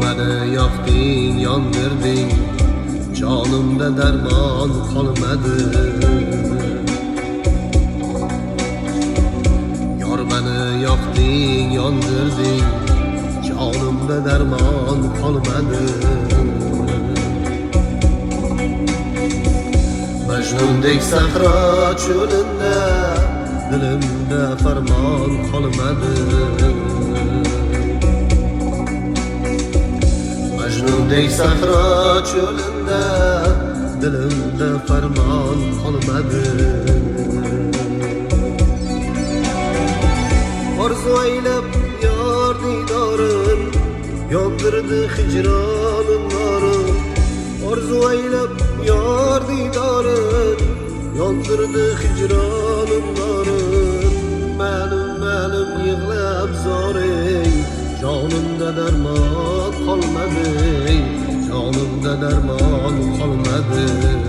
beni yaktın, yandırdın, canımda derman kalmadı. Yar beni yaktın, yandırdın, canımda derman kalmadı. Mecnundek sahra çölünde, dilimde ferman kalmadı. Mecnundek sahra çölünde, dilimde ferman kalmadı. Arzu eylep yar didarın, yandırdı hicranın narı. Arzu eylep yar didarın, yandırdı hicranın narı. Mənim yığlab zarey, canımda derman kalmadı, canımda derman kalmadı.